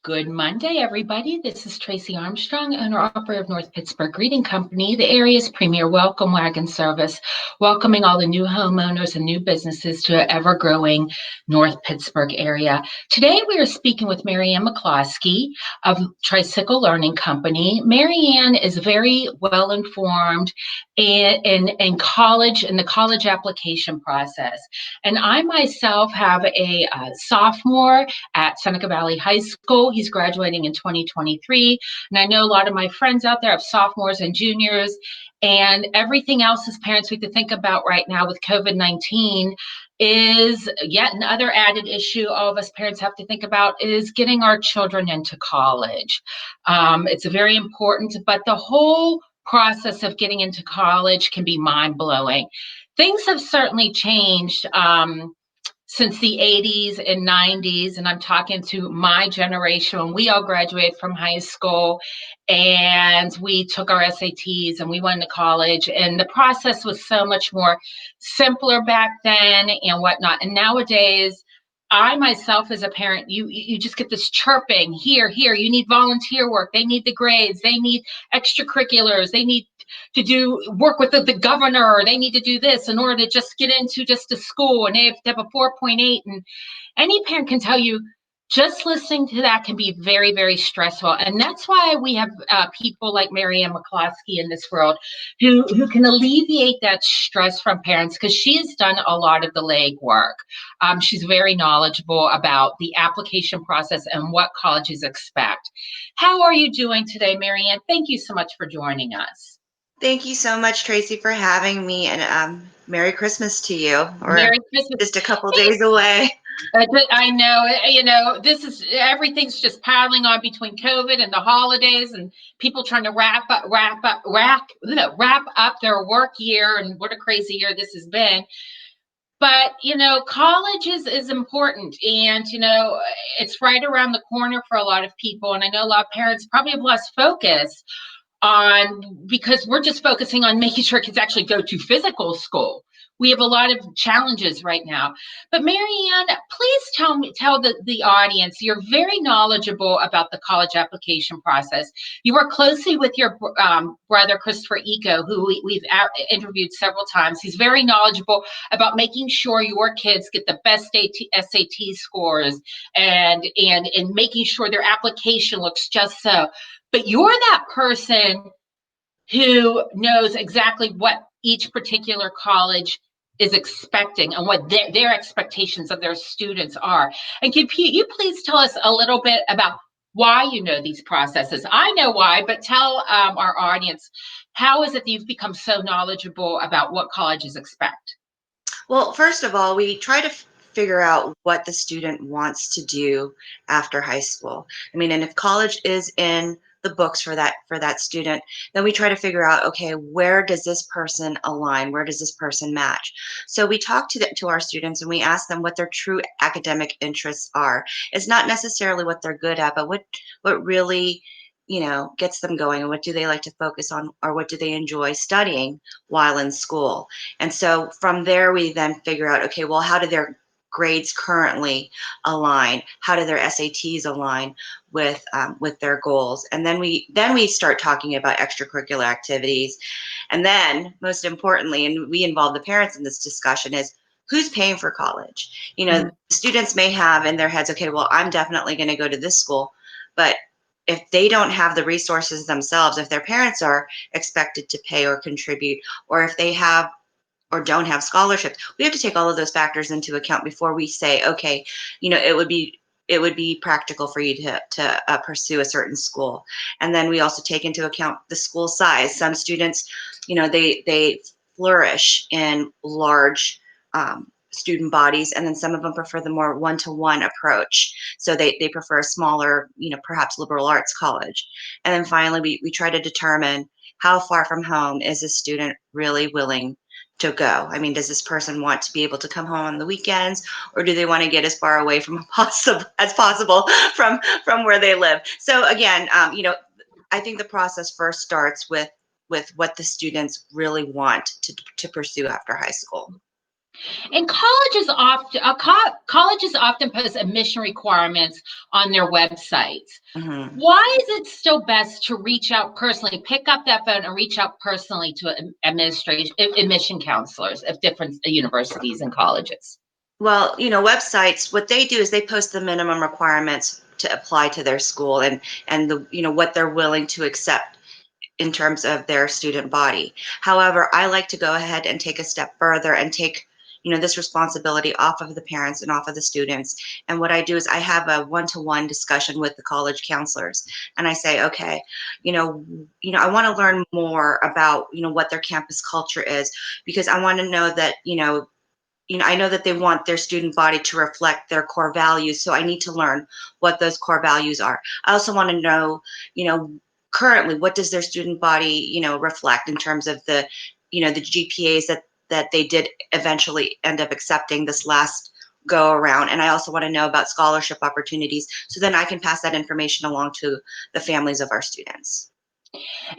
Good Monday, everybody. This is Tracy Armstrong, owner-operator of North Pittsburgh Greeting Company, the area's premier welcome wagon service, welcoming all the new homeowners and new businesses to an ever-growing North Pittsburgh area. Today, we are speaking with Marianne McCloskey of Tricycle Learning Company. Marianne is very well-informed in college, in the college application process. And I myself have a sophomore at Seneca Valley High School. He's graduating in 2023. And I know a lot of my friends out there have sophomores and juniors, and everything else as parents we have to think about right now with COVID-19 is yet another added issue all of us parents have to think about is getting our children into college. It's very important, but the whole process of getting into college can be mind-blowing. Things have certainly changed since the 80s and 90s, and I'm talking to my generation when we all graduated from high school and we took our SATs and we went to college, and the process was so much more simpler back then and whatnot. And nowadays, I myself as a parent, you just get this chirping here, you need volunteer work, they need the grades, they need extracurriculars, they need to do work with the governor, or they need to do this in order to just get into just a school, and they have to have a 4.8. And any parent can tell you just listening to that can be very, very stressful. And that's why we have people like Marianne McCloskey in this world who can alleviate that stress from parents, because she has done a lot of the legwork. She's very knowledgeable about the application process and what colleges expect. How are you doing today, Marianne? Thank you so much for joining us. Thank you so much, Tracy, for having me, and Merry Christmas to you. We're Merry Christmas. just a couple days away. I know, this is everything's just piling on between COVID and the holidays, and people trying to wrap up their work year. And what a crazy year this has been. But college is important, and it's right around the corner for a lot of people. And I know a lot of parents probably have lost focus on, because we're just focusing on making sure kids actually go to physical school. We have a lot of challenges right now. But Marianne, please tell the audience, you're very knowledgeable about the college application process. You work closely with your brother, Christopher Eco, who we've interviewed several times. He's very knowledgeable about making sure your kids get the best SAT scores and making sure their application looks just so. But you're that person who knows exactly what each particular college is expecting and what their expectations of their students are. And can you please tell us a little bit about why you know these processes? I know why, but tell our audience, how is it that you've become so knowledgeable about what colleges expect? Well, first of all, we try to figure out what the student wants to do after high school. I mean, and if college is in the books for that student, then we try to figure out, okay, where does this person align? Where does this person match? So we talk to our students and we ask them what their true academic interests are. It's not necessarily what they're good at, but what really gets them going, and what do they like to focus on, or what do they enjoy studying while in school. And so from there, we then figure out, okay, well, how do their grades currently align? How do their SATs align with their goals? And then we start talking about extracurricular activities. And then, most importantly, and we involve the parents in this discussion, is who's paying for college? Mm. Students may have in their heads, okay, well, I'm definitely going to go to this school, but if they don't have the resources themselves, if their parents are expected to pay or contribute, or if they have or don't have scholarships, we have to take all of those factors into account before we say, okay, it would be practical for you to pursue a certain school. And then we also take into account the school size. Some students, they flourish in large student bodies, and then some of them prefer the more one-to-one approach. So they prefer a smaller, perhaps liberal arts college. And then finally, we try to determine how far from home is a student really willing to go. I mean, does this person want to be able to come home on the weekends, or do they want to get as far away from as possible from where they live? So again, I think the process first starts with what the students really want to pursue after high school. And colleges often post admission requirements on their websites. Mhm. Why is it still best to reach out personally, pick up that phone and reach out personally to administration, admission counselors of different universities and colleges? Well, websites, what they do is they post the minimum requirements to apply to their school, and the what they're willing to accept in terms of their student body. However, I like to go ahead and take a step further and take this responsibility off of the parents and off of the students. And what I do is I have a one-to-one discussion with the college counselors, and I say, okay, I want to learn more about what their campus culture is, because I want to know that I know that they want their student body to reflect their core values. So I need to learn what those core values are. I also want to know, you know, currently what does their student body, reflect in terms of the GPAs that they did eventually end up accepting this last go around. And I also want to know about scholarship opportunities, so then I can pass that information along to the families of our students.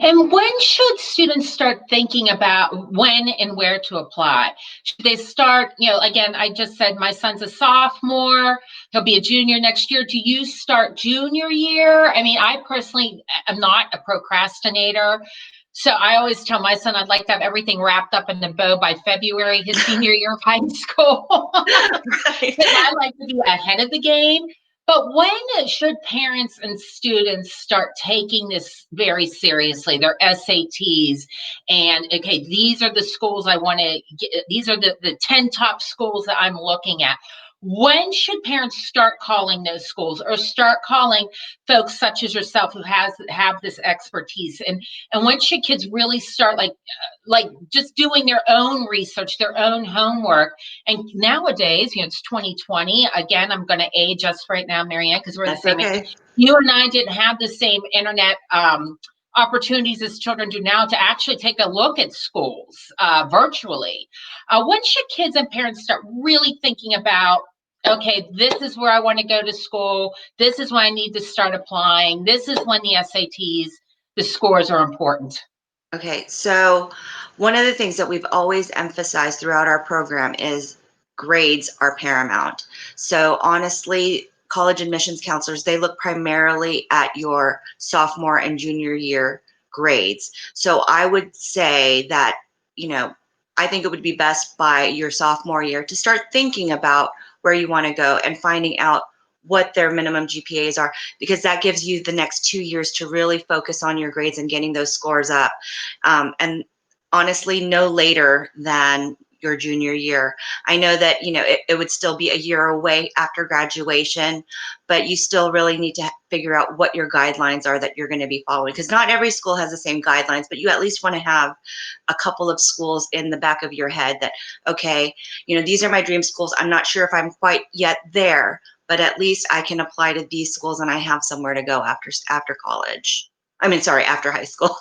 And when should students start thinking about when and where to apply? Should they start, again, I just said my son's a sophomore, he'll be a junior next year. Do you start junior year? I mean, I personally am not a procrastinator. So I always tell my son I'd like to have everything wrapped up in a bow by February, his senior year of high school. Right. Because I like to be ahead of the game. But when should parents and students start taking this very seriously, their SATs? And okay, these are the schools I want to get, these are the 10 top schools that I'm looking at. When should parents start calling those schools or start calling folks such as yourself who have this expertise? And when should kids really start like just doing their own research, their own homework? And nowadays, it's 2020. Again, I'm going to age us right now, Marianne, because we're the That's same age. okay. You and I didn't have the same internet opportunities as children do now to actually take a look at schools virtually. When should kids and parents start really thinking about, okay, this is where I want to go to school. This is when I need to start applying. This is when the SATs, the scores are important. Okay, so one of the things that we've always emphasized throughout our program is grades are paramount. So honestly, college admissions counselors, they look primarily at your sophomore and junior year grades. So I would say that, you know, I think it would be best by your sophomore year to start thinking about where you want to go and finding out what their minimum GPAs are, because that gives you the next 2 years to really focus on your grades and getting those scores up. And honestly, no later than your junior year. I know that it would still be a year away after graduation, but you still really need to figure out what your guidelines are that you're going to be following, because not every school has the same guidelines, but you at least want to have a couple of schools in the back of your head that, okay, these are my dream schools. I'm not sure if I'm quite yet there, but at least I can apply to these schools and I have somewhere to go after college. I mean, sorry, after high school.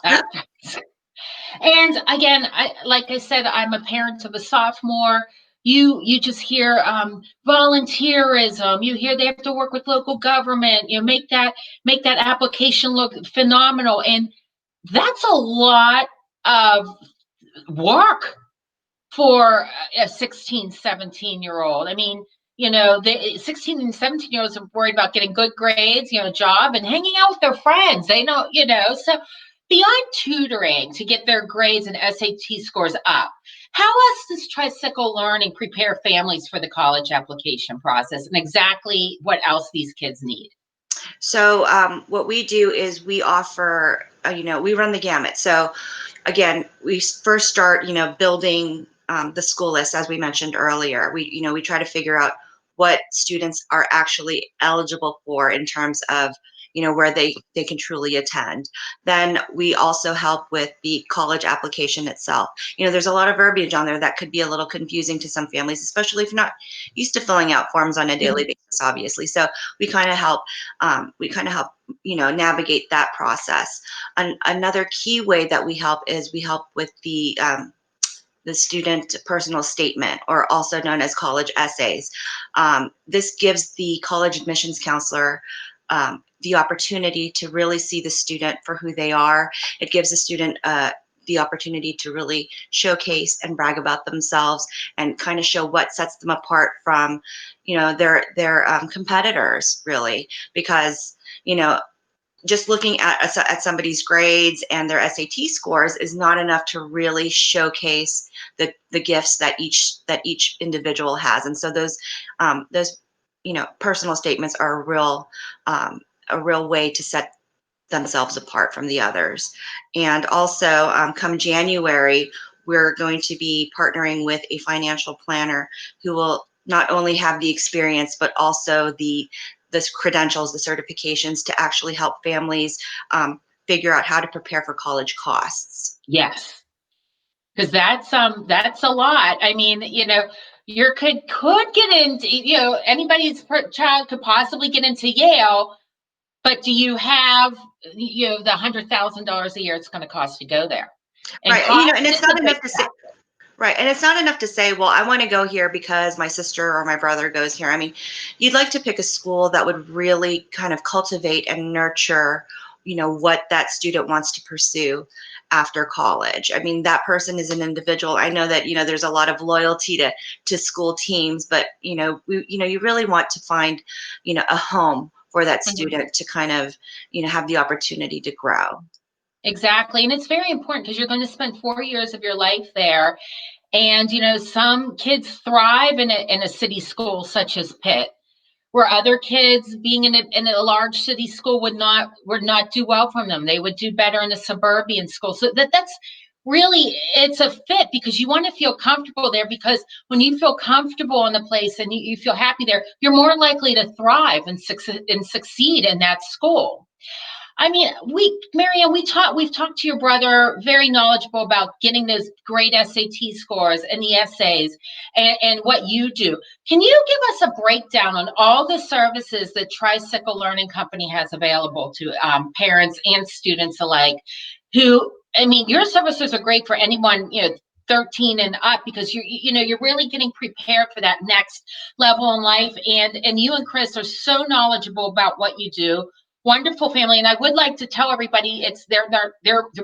And again, like I said, I'm a parent of a sophomore. You just hear volunteerism. You hear they have to work with local government. Make that application look phenomenal, and that's a lot of work for a 16, 17-year old. I mean, the 16 and 17 year olds are worried about getting good grades, job and hanging out with their friends. They know, so beyond tutoring to get their grades and SAT scores up, how else does Tricycle Learning prepare families for the college application process and exactly what else these kids need? So what we do is we offer, we run the gamut. So again, we first start, building the school list, as we mentioned earlier. We try to figure out what students are actually eligible for in terms of, where they can truly attend. Then we also help with the college application itself. There's a lot of verbiage on there that could be a little confusing to some families, especially if you're not used to filling out forms on a daily basis, obviously. So we kind of help, navigate that process. Another key way that we help is we help with the student personal statement, or also known as college essays. This gives the college admissions counselor the opportunity to really see the student for who they are. It gives the student the opportunity to really showcase and brag about themselves and kind of show what sets them apart from, their competitors, really, because, just looking at somebody's grades and their SAT scores is not enough to really showcase the gifts that each individual has. And so those personal statements are a real way to set themselves apart from the others. And also, come January, we're going to be partnering with a financial planner who will not only have the experience, but also the credentials, the certifications to actually help families figure out how to prepare for college costs. Yes, because that's a lot. I mean, your kid could get into, anybody's child could possibly get into Yale, but do you have, the $100,000 a year it's going to cost to go there? And Right. cost And it's is a not big enough to say, right. And it's not enough to say, well, I want to go here because my sister or my brother goes here. I mean, you'd like to pick a school that would really kind of cultivate and nurture, what that student wants to pursue after college. I mean, that person is an individual. I know that, there's a lot of loyalty to school teams, but, you really want to find, a home for that Mhm. student to kind of, have the opportunity to grow. Exactly. And it's very important because you're going to spend 4 years of your life there. And, some kids thrive in a city school such as Pitt, where other kids being in a large city school would not do well from them. They would do better in a suburban school. So that's really, it's a fit because you want to feel comfortable there, because when you feel comfortable in the place and you feel happy there, you're more likely to thrive and succeed in that school. I mean, Marianne, we've talked to your brother, very knowledgeable about getting those great SAT scores and the essays and what you do. Can you give us a breakdown on all the services that Tricycle Learning Company has available to parents and students alike? I mean, your services are great for anyone, 13 and up, because you're really getting prepared for that next level in life. And you and Chris are so knowledgeable about what you do. Wonderful family. And I would like to tell everybody it's their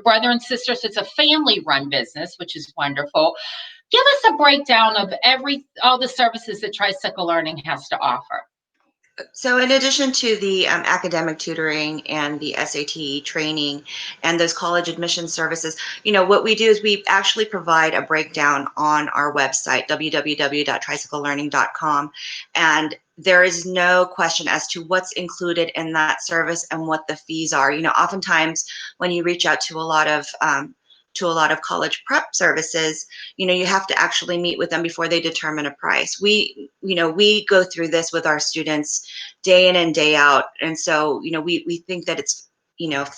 brother and sisters. It's a family run business, which is wonderful. Give us a breakdown of all the services that Tricycle Learning has to offer. So, in addition to the academic tutoring and the SAT training and those college admission services, what we do is we actually provide a breakdown on our website, www.tricyclelearning.com. And there is no question as to what's included in that service and what the fees are. Oftentimes when you reach out to a lot of college prep services, you have to actually meet with them before they determine a price. We go through this with our students day in and day out. And so, we think that it's,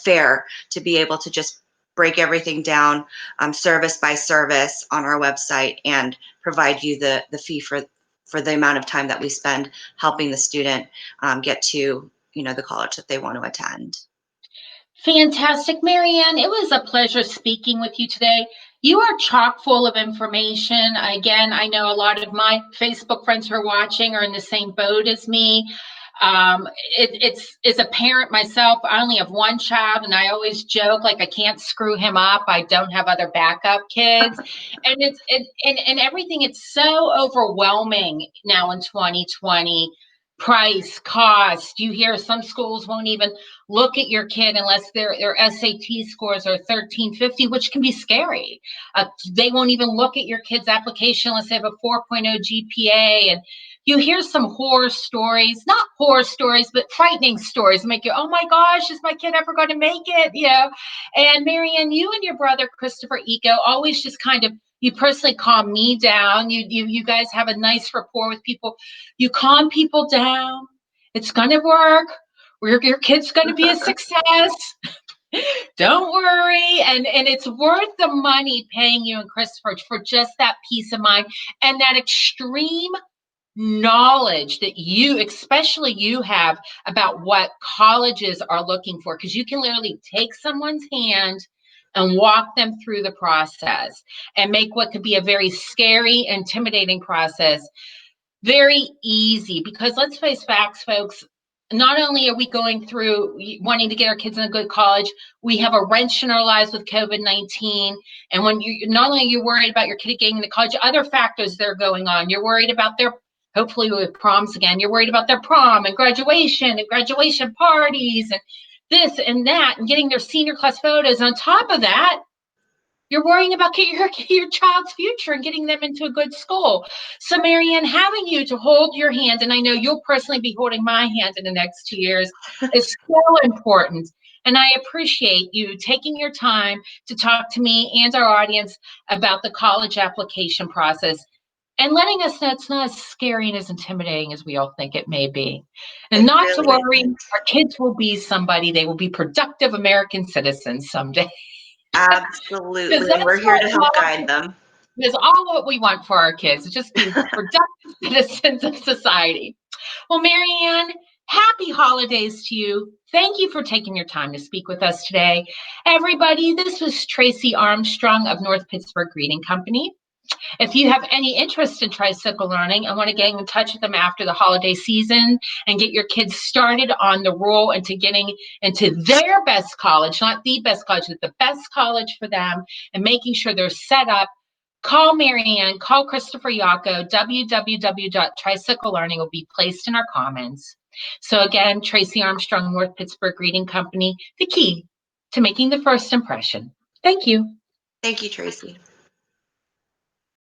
fair to be able to just break everything down service by service on our website and provide you the fee for the amount of time that we spend helping the student get to, the college that they want to attend. Fantastic, Marianne. It was a pleasure speaking with you today. You are chock full of information. Again, I know a lot of my Facebook friends who are watching are in the same boat as me. It's as a parent myself, I only have one child, and I always joke like I can't screw him up. I don't have other backup kids, and and everything. It's so overwhelming now in 2020. Price, cost. You hear some schools won't even look at your kid unless their SAT scores are 1350, which can be scary. They won't even look at your kid's application unless they have a 4.0 GPA. And you hear some horror stories, not horror stories, but frightening stories, make you, oh my gosh, is my kid ever going to make it? And Marianne, you and your brother, Christopher Eco, always just kind of, you personally calm me down. You guys have a nice rapport with people. You calm people down. It's going to work. Your kid's going to be a success. Don't worry. And it's worth the money paying you and Christopher for just that peace of mind and that extreme knowledge that especially you have about what colleges are looking for, because you can literally take someone's hand and walk them through the process and make what could be a very scary, intimidating process very easy. Because let's face facts, folks, not only are we going through wanting to get our kids in a good college, we have a wrench in our lives with COVID-19. And when you, not only are you worried about your kid getting into college, other factors that are going on. You're worried about their, hopefully with proms again, you're worried about their prom and graduation parties and this and that and getting their senior class photos. On top of that, you're worrying about your child's future and getting them into a good school. So, Marianne, having you to hold your hand, and I know you'll personally be holding my hand in the next 2 years, is so important. And I appreciate you taking your time to talk to me and our audience about the college application process and letting us know it's not as scary and as intimidating as we all think it may be. And It not to really worry, isn't. our kids will be somebody, they will be productive American citizens someday. Because Absolutely. And we're that's here what to we help all, guide them. is all what we want for our kids, is just be productive citizens of society. Well, Marianne, happy holidays to you. Thank you for taking your time to speak with us today. Everybody, this was Tracy Armstrong of North Pittsburgh Greeting Company. If you have any interest in tricycle learning and want to get in touch with them after the holiday season and get your kids started on the roll into getting into their best college, not the best college, but the best college for them, and making sure they're set up, call Marianne, call Christopher Yako. www.tricyclelearning will be placed in our comments. So again, Tracy Armstrong, North Pittsburgh Greeting Company, the key to making the first impression. Thank you. Thank you, Tracy.